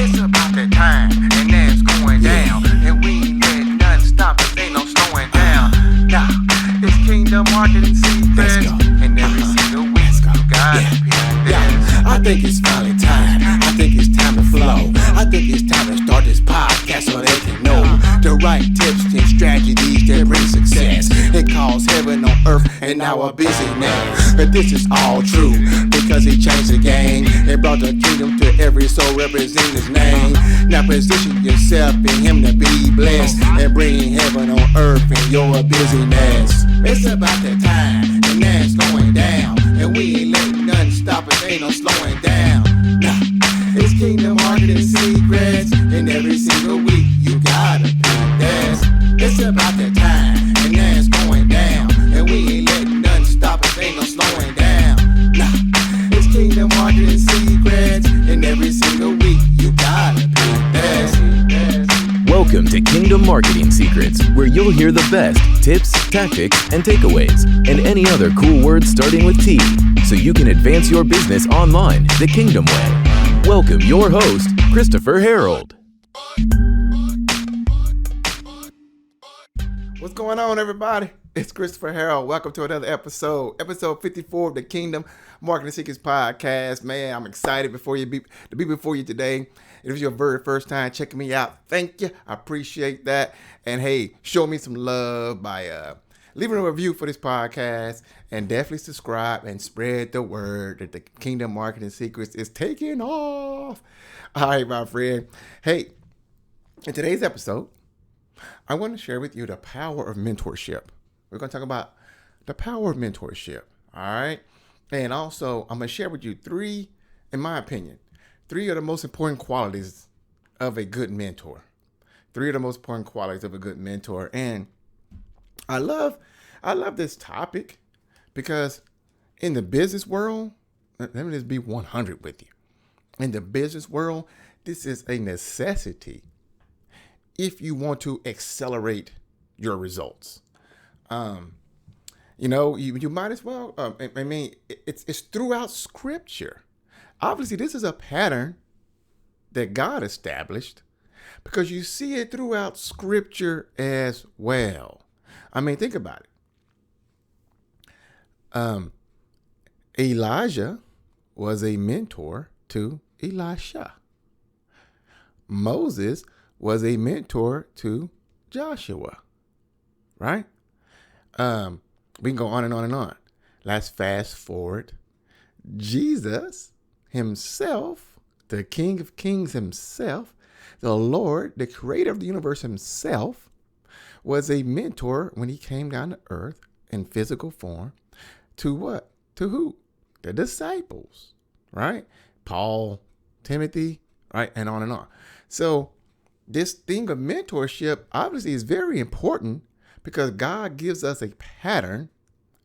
It's about that time, and now it's going down. And we ain't letting nothing stop us, ain't no slowing down. Now, it's Kingdom Marketing Secrets. And every single week, you gotta pick this. I think it's finally time. I think it's time to flow. I think it's time to start this podcast so they can know the right tips and strategies that bring success. It calls heaven on earth and our busyness. But this is all true because he changed the game and brought the kingdom to every soul representing his name. Now position yourself in him to be blessed and bring heaven on earth in your busyness. It's about that time and now it's going down. And we ain't letting nothing stop us, ain't no slowing down. Nah, it's Kingdom Marketing Secrets, and every single week you gotta pick this. It's about that time, and now it's going down. And we ain't letting nothing stop us, ain't no slowing down. Nah, it's Kingdom Marketing Secrets, and every single week you gotta pick this. Welcome to Kingdom Marketing Secrets, where you'll hear the best tips, tactics, and takeaways, and any other cool words starting with T, so you can advance your business online the Kingdom way. Welcome your host, Christopher Harold. What's going on, everybody? It's Christopher Harold. Welcome to another episode 54 of the Kingdom Marketing Secrets podcast. Man, I'm excited to be before you today. If it's your very first time checking me out, thank you. I appreciate that. And hey, show me some love by leaving a review for this podcast, and definitely subscribe and spread the word that the Kingdom Marketing Secrets is taking off. All right, my friend. Hey, in today's episode, I want to share with you the power of mentorship. We're going to talk about the power of mentorship. All right. And also, I'm going to share with you three, in my opinion, three of the most important qualities of a good mentor. Three of the most important qualities of a good mentor. And I love this topic because in the business world, let me just be 100 with you. In the business world, this is a necessity if you want to accelerate your results. You might as well, it's throughout scripture. Obviously, this is a pattern that God established because you see it throughout scripture as well. I mean, think about it. Elijah was a mentor to Elisha. Moses was a mentor to Joshua, right? We can go on and on and on. Let's fast forward. Jesus himself, the King of Kings himself, the Lord, the creator of the universe himself, was a mentor when he came down to earth in physical form to what? To who? The disciples, right? Paul, Timothy, right? And on and on. So this thing of mentorship obviously is very important because God gives us a pattern,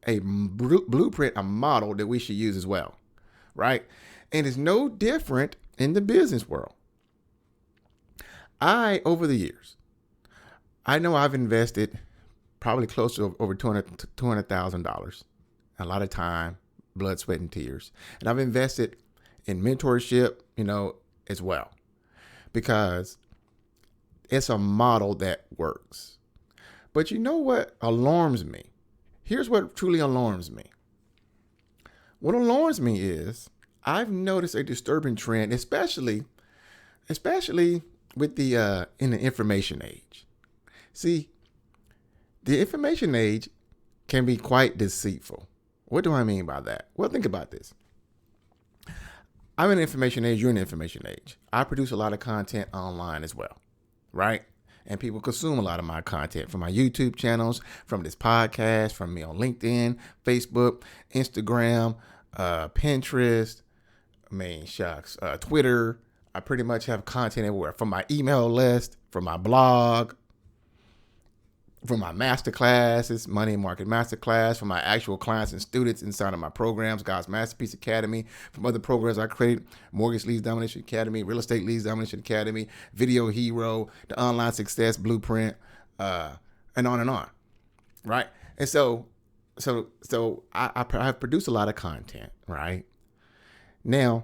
a blueprint, a model that we should use as well, right? And it's no different in the business world. Over the years, I know I've invested probably close to over $200,000, a lot of time, blood, sweat, and tears. And I've invested in mentorship, as well, because it's a model that works. But you know what alarms me? Here's what truly alarms me. What alarms me is I've noticed a disturbing trend, especially with the in the information age. See, the information age can be quite deceitful. What do I mean by that? Well, think about this. I'm in the information age, you're in the information age. I produce a lot of content online as well, right? And people consume a lot of my content from my YouTube channels, from this podcast, from me on LinkedIn, Facebook, Instagram, Pinterest, Twitter. I pretty much have content everywhere, from my email list, from my blog, from my masterclasses, Money and Market Masterclass, from my actual clients and students inside of my programs, God's Masterpiece Academy, from other programs I created, Mortgage Leads Domination Academy, Real Estate Leads Domination Academy, Video Hero, the Online Success Blueprint, and on, right? And so I have produced a lot of content, right? Now,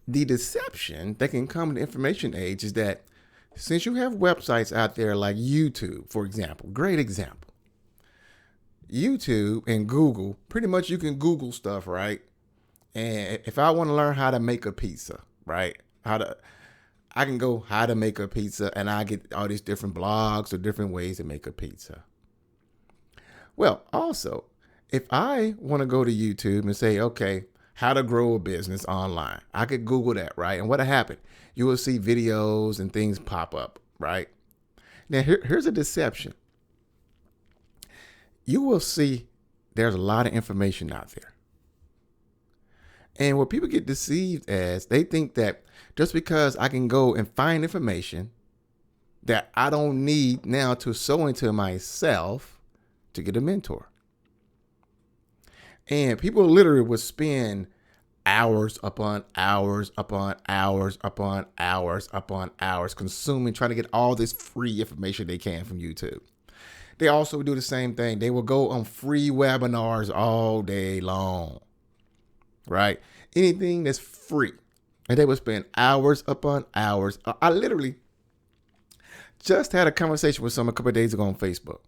the deception that can come in the information age is that since you have websites out there like YouTube, for example, great example. YouTube and Google, pretty much you can Google stuff, right? And if I want to learn how to make a pizza, right? I can go how to make a pizza, and I get all these different blogs or different ways to make a pizza. Well, also, if I want to go to YouTube and say, okay, how to grow a business online, I could Google that, right? And what'll happen? You will see videos and things pop up, right? Now, here's a deception. You will see there's a lot of information out there. And what people get deceived as, they think that just because I can go and find information that I don't need now to sow into myself to get a mentor. And people literally would spend hours upon hours upon hours upon hours upon hours consuming, trying to get all this free information they can from YouTube. They also do the same thing. They will go on free webinars all day long, right? Anything that's free. And they will spend hours upon hours. I literally just had a conversation with someone a couple of days ago on Facebook,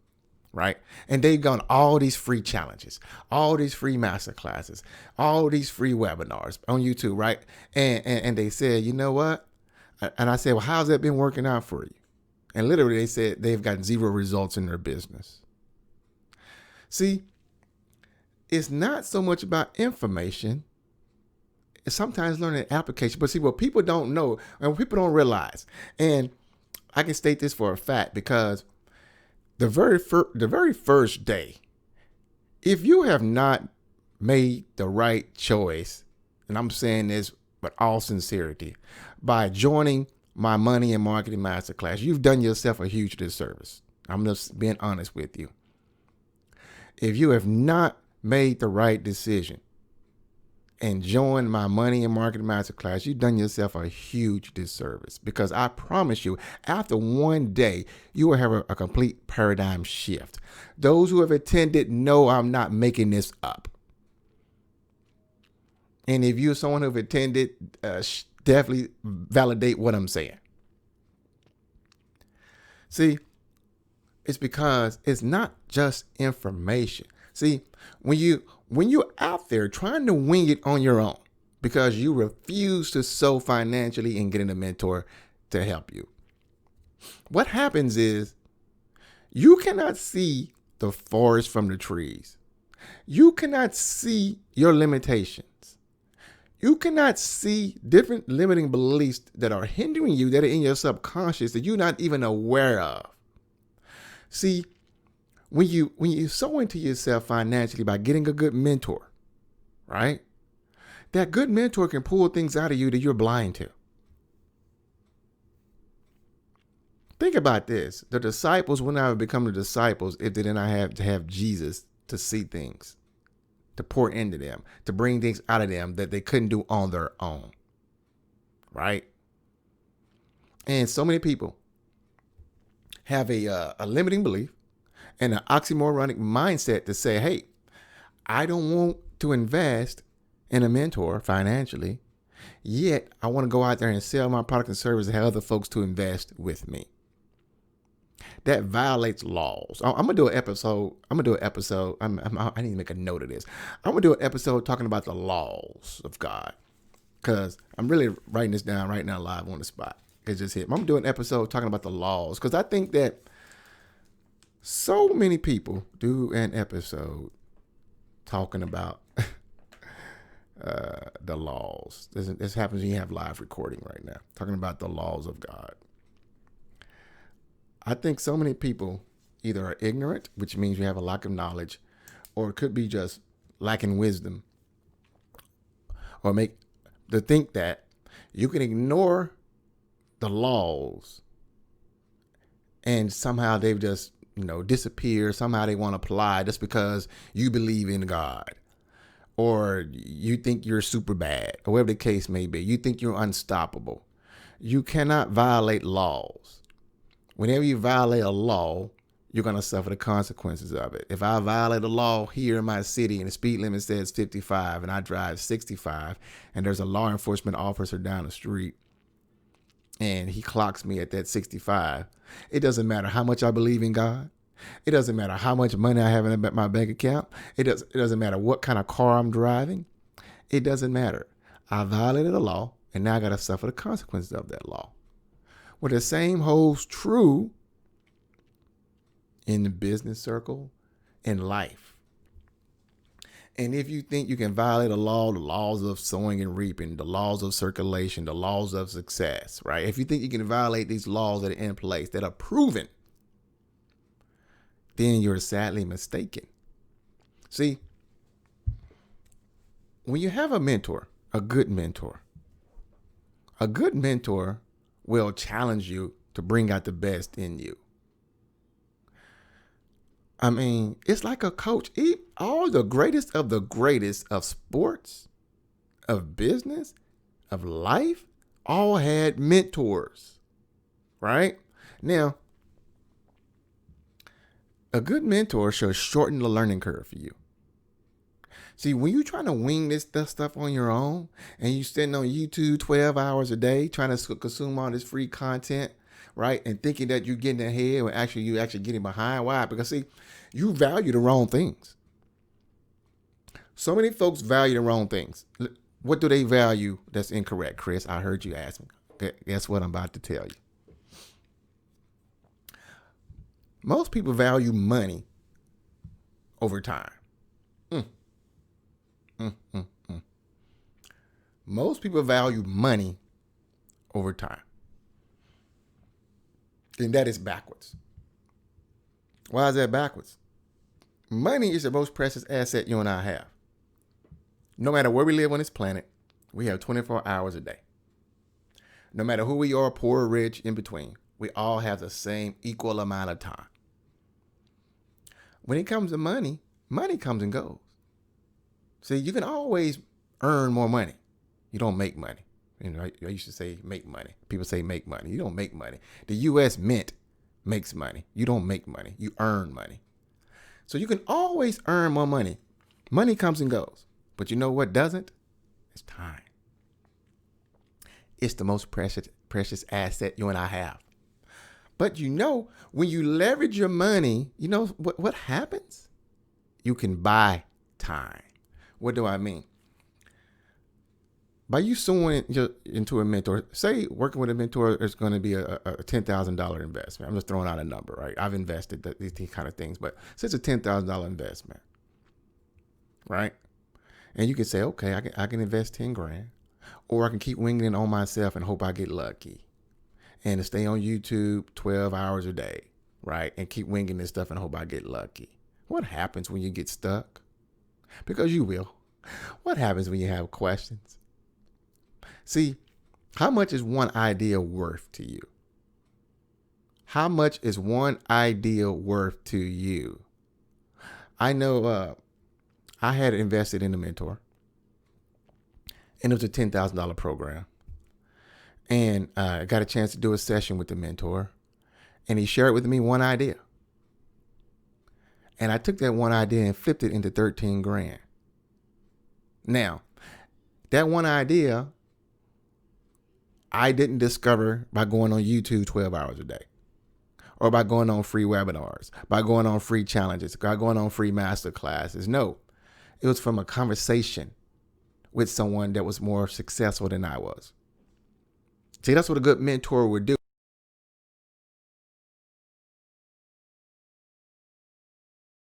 right? And they've gone all these free challenges, all these free master classes, all these free webinars on YouTube, right? And they said, you know what? And I said, well, how's that been working out for you? And literally they said they've got 0 results in their business. See, it's not so much about information. It's sometimes learning application. But see, what people don't know and what people don't realize, and I can state this for a fact because the very first day, if you have not made the right choice, and I'm saying this with all sincerity, by joining my Money and Marketing Masterclass, you've done yourself a huge disservice. I'm just being honest with you. If you have not made the right decision and joined my Money and Marketing Masterclass, you've done yourself a huge disservice, because I promise you, after one day, you will have a complete paradigm shift. Those who have attended know I'm not making this up. And if you're someone who've attended, definitely validate what I'm saying. See, it's because it's not just information. See, when you're out there trying to wing it on your own because you refuse to sow financially and getting a mentor to help you, what happens is you cannot see the forest from the trees. You cannot see your limitations. You cannot see different limiting beliefs that are hindering you, that are in your subconscious that you're not even aware of. See, when you sow into yourself financially by getting a good mentor, right? That good mentor can pull things out of you that you're blind to. Think about this. The disciples would not have become the disciples if they did not have to have Jesus to see things, to pour into them, to bring things out of them that they couldn't do on their own. Right? And so many people have a limiting belief and an oxymoronic mindset to say, hey, I don't want to invest in a mentor financially, yet I want to go out there and sell my product and service and have other folks to invest with me. That violates laws. I'm gonna do an episode. I need to make a note of this. I'm gonna do an episode talking about the laws of God, because I'm really writing this down right now live on the spot. It just hit. I'm gonna do an episode talking about the laws, because I think that so many people do an episode talking about the laws. This happens when you have live recording right now, talking about the laws of God. I think so many people either are ignorant, which means you have a lack of knowledge, or it could be just lacking wisdom, or think that you can ignore the laws and somehow they've just, disappeared. Somehow they want to apply just because you believe in God, or you think you're super bad, or whatever the case may be. You think you're unstoppable. You cannot violate laws. Whenever you violate a law, you're going to suffer the consequences of it. If I violate a law here in my city and the speed limit says 55 and I drive 65 and there's a law enforcement officer down the street and he clocks me at that 65, it doesn't matter how much I believe in God. It doesn't matter how much money I have in my bank account. It doesn't matter what kind of car I'm driving. It doesn't matter. I violated a law and now I got to suffer the consequences of that law. Well, the same holds true in the business circle, in life. And if you think you can violate a law, the laws of sowing and reaping, the laws of circulation, the laws of success, right? If you think you can violate these laws that are in place, that are proven, then you're sadly mistaken. See, when you have a mentor, a good mentor will challenge you to bring out the best in you. I mean, it's like a coach. All the greatest of sports, of business, of life, all had mentors, right? Now, a good mentor should shorten the learning curve for you. See, when you're trying to wing this stuff on your own and you sitting on YouTube 12 hours a day trying to consume all this free content, right? And thinking that you're getting ahead when actually you actually getting behind. Why? Because see, you value the wrong things. So many folks value the wrong things. What do they value that's incorrect, Chris? I heard you ask me. Guess what I'm about to tell you. Most people value money over time. Most people value money over time. And that is backwards. Why is that backwards? Money is the most precious asset you and I have. No matter where we live on this planet, we have 24 hours a day. No matter who we are, poor or rich, in between, we all have the same equal amount of time. When it comes to money, money comes and goes. See, you can always earn more money. You don't make money. You know, I used to say make money. People say make money. You don't make money. The U.S. Mint makes money. You don't make money. You earn money. So you can always earn more money. Money comes and goes. But you know what doesn't? It's time. It's the most precious asset you and I have. But you know, when you leverage your money, you know what happens? You can buy time. What do I mean? By you suing into a mentor, say working with a mentor is going to be a $10,000 investment. I'm just throwing out a number, right? I've invested these kind of things, but say it's a $10,000 investment, right? And you can say, okay, I can invest 10 grand, or I can keep winging it on myself and hope I get lucky, and to stay on YouTube 12 hours a day, right? And keep winging this stuff and hope I get lucky. What happens when you get stuck? Because you will. What happens when you have questions? See, how much is one idea worth to you? How much is one idea worth to you? I know I had invested in a mentor, and it was a $10,000 program. And I got a chance to do a session with the mentor, and he shared with me one idea. And I took that one idea and flipped it into 13 grand. Now, that one idea I didn't discover by going on YouTube 12 hours a day, or by going on free webinars, by going on free challenges, by going on free master classes. No, it was from a conversation with someone that was more successful than I was. See, that's what a good mentor would do.